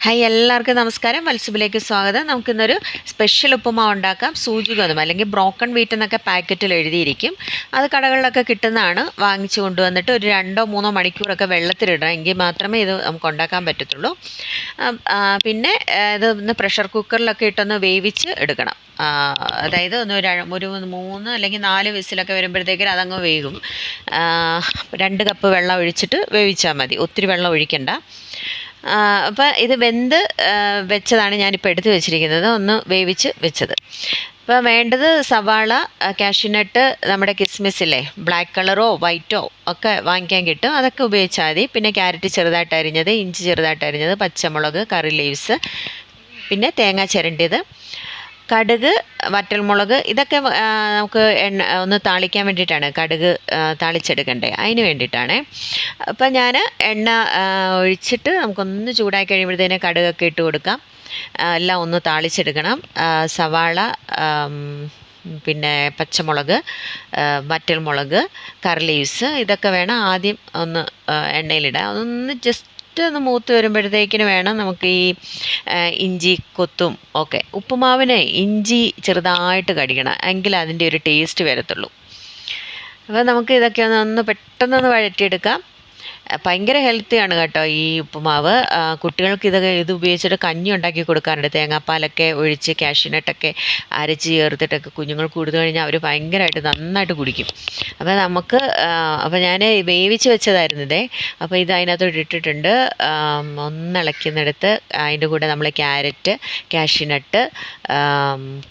Hi, എല്ലാവർക്കും നമസ്കാരം. മത്സ്യബിലേക്ക് സ്വാഗതം. നമുക്കിന്നൊരു സ്പെഷ്യൽ ഉപ്പുമാവ് ഉണ്ടാക്കാം. സൂചി ഗോതമ്പ് അല്ലെങ്കിൽ ബ്രോക്കൺ വീറ്റ് എന്നൊക്കെ പാക്കറ്റിൽ എഴുതിയിരിക്കും. അത് കടകളിലൊക്കെ കിട്ടുന്നതാണ്. വാങ്ങിച്ചു കൊണ്ടുവന്നിട്ട് ഒരു 2-3 മണിക്കൂറൊക്കെ വെള്ളത്തിലിടണം, എങ്കിൽ മാത്രമേ ഇത് നമുക്ക് ഉണ്ടാക്കാൻ പറ്റത്തുള്ളൂ. പിന്നെ ഇത് ഒന്ന് പ്രഷർ കുക്കറിലൊക്കെ ഇട്ടൊന്ന് വേവിച്ച് എടുക്കണം. അതായത് ഒരു 3 അല്ലെങ്കിൽ 4 വിസിലൊക്കെ വരുമ്പോഴത്തേക്കും അതങ്ങ് വേകും. 2 കപ്പ് വെള്ളം ഒഴിച്ചിട്ട് വേവിച്ചാൽ മതി, ഒത്തിരി വെള്ളം ഒഴിക്കണ്ട. അപ്പോൾ ഇത് വെന്ത് വെച്ചതാണ് ഞാനിപ്പോൾ എടുത്ത് വെച്ചിരിക്കുന്നത്, ഒന്ന് വേവിച്ച് വെച്ചത്. ഇപ്പോൾ വേണ്ടത് സവാള, കാഷ്യൂനട്ട്, നമ്മുടെ കിസ്മിസില്ലേ, ബ്ലാക്ക് കളറോ വൈറ്റോ ഒക്കെ വാങ്ങിക്കാൻ കിട്ടും, അതൊക്കെ ഉപയോഗിച്ചാൽ മതി. പിന്നെ ക്യാരറ്റ് ചെറുതായിട്ട് അരിഞ്ഞത്, ഇഞ്ചി ചെറുതായിട്ട് അരിഞ്ഞത്, പച്ചമുളക്, കറി ലീവ്സ്, പിന്നെ തേങ്ങ ചിരണ്ടിയത്, കടുക്, വറ്റൽമുളക്, ഇതൊക്കെ നമുക്ക് ഒന്ന് താളിക്കാൻ വേണ്ടിയിട്ടാണ്. കടുക് താളിച്ചെടുക്കണ്ടേ, അതിന് വേണ്ടിയിട്ടാണ്. അപ്പം ഞാൻ എണ്ണ ഒഴിച്ചിട്ട് നമുക്കൊന്ന് ചൂടാക്കി കഴിയുമ്പോഴത്തേന് കടുകൊക്കെ ഇട്ട് കൊടുക്കാം. എല്ലാം ഒന്ന് താളിച്ചെടുക്കണം. സവാള, പിന്നെ പച്ചമുളക്, വറ്റൽമുളക്, കറി ലീവ്സ്, ഇതൊക്കെ വേണം ആദ്യം ഒന്ന് എണ്ണയിലിടാം. അതൊന്ന് ജസ്റ്റ് ഒന്ന് മൂത്ത് വരുമ്പോഴത്തേക്കിന് വേണം നമുക്ക് ഈ ഇഞ്ചി കൊത്തും ഒക്കെ. ഉപ്പുമാവിന് ഇഞ്ചി ചെറുതായിട്ട് കടിക്കണം, എങ്കിൽ അതിൻ്റെ ഒരു ടേസ്റ്റ് വരത്തുള്ളൂ. അപ്പോൾ നമുക്ക് ഇതൊക്കെ ഒന്ന് പെട്ടെന്നൊന്ന് വഴറ്റിയെടുക്കാം. ഭയങ്കര ഹെൽത്തിയാണ് കേട്ടോ ഈ ഉപ്പുമാവ്. കുട്ടികൾക്ക് ഇത് ഉപയോഗിച്ചിട്ട് കഞ്ഞി ഉണ്ടാക്കി കൊടുക്കാറുണ്ട്. തേങ്ങാപ്പാലൊക്കെ ഒഴിച്ച് കാഷ്യൂനട്ടൊക്കെ അരച്ച് ചേർത്തിട്ടൊക്കെ കുഞ്ഞുങ്ങൾ കൊടുത്തു കഴിഞ്ഞാൽ അവർ ഭയങ്കരമായിട്ട് നന്നായിട്ട് കുടിക്കും. അപ്പോൾ ഞാൻ വേവിച്ച് വെച്ചതായിരുന്നു ഇതേ. അപ്പോൾ ഇത് അതിനകത്തോട്ട് ഇട്ടിട്ടുണ്ട്. ഒന്നിളക്കുന്നിടത്ത് അതിൻ്റെ കൂടെ നമ്മൾ ക്യാരറ്റ്, കാഷ്യൂനട്ട്,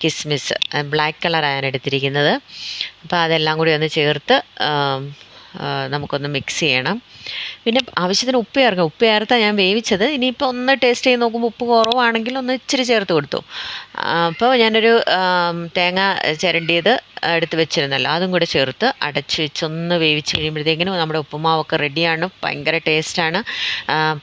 കിസ്മിസ്, ബ്ലാക്ക് കളറാണ് എടുത്തിരിക്കുന്നത്. അപ്പോൾ അതെല്ലാം കൂടി ഒന്ന് ചേർത്ത് നമുക്കൊന്ന് മിക്സ് ചെയ്യണം. പിന്നെ ആവശ്യത്തിന് ഉപ്പ് ചേർക്കാം. ഉപ്പ് ചേർത്താണ് ഞാൻ വേവിച്ചത്. ഇനിയിപ്പോൾ ഒന്ന് ടേസ്റ്റ് ചെയ്ത് നോക്കുമ്പോൾ ഉപ്പ് കുറവാണെങ്കിൽ ഒന്ന് ഇച്ചിരി ചേർത്ത് കൊടുത്തു. അപ്പോൾ ഞാനൊരു തേങ്ങ ചിരണ്ടിയത് എടുത്ത് വെച്ചിരുന്നല്ലോ, അതും കൂടെ ചേർത്ത് അടച്ച് വെച്ചൊന്ന് വേവിച്ച് കഴിയുമ്പോഴത്തേക്കിനും നമ്മുടെ ഉപ്പുമാവൊക്കെ റെഡിയാണ്. ഭയങ്കര ടേസ്റ്റാണ്.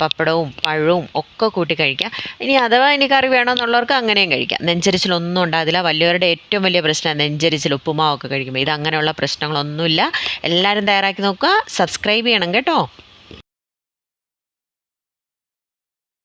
പപ്പടവും പഴവും ഒക്കെ കൂട്ടി കഴിക്കാം. ഇനി അഥവാ ഇനി കറി വേണമെന്നുള്ളവർക്ക് അങ്ങനെയും കഴിക്കാം. നെഞ്ചരിച്ചിലൊന്നും ഉണ്ടാകില്ല. വലിയവരുടെ ഏറ്റവും വലിയ പ്രശ്നമാണ് നെഞ്ചരിച്ചിൽ ഉപ്പുമാവൊക്കെ കഴിക്കുമ്പോൾ. ഇത് അങ്ങനെയുള്ള പ്രശ്നങ്ങളൊന്നുമില്ല. എല്ലാവരും തയ്യാറാക്കി നോക്കുക. സബ്സ്ക്രൈബ് ചെയ്യണം കേട്ടോ.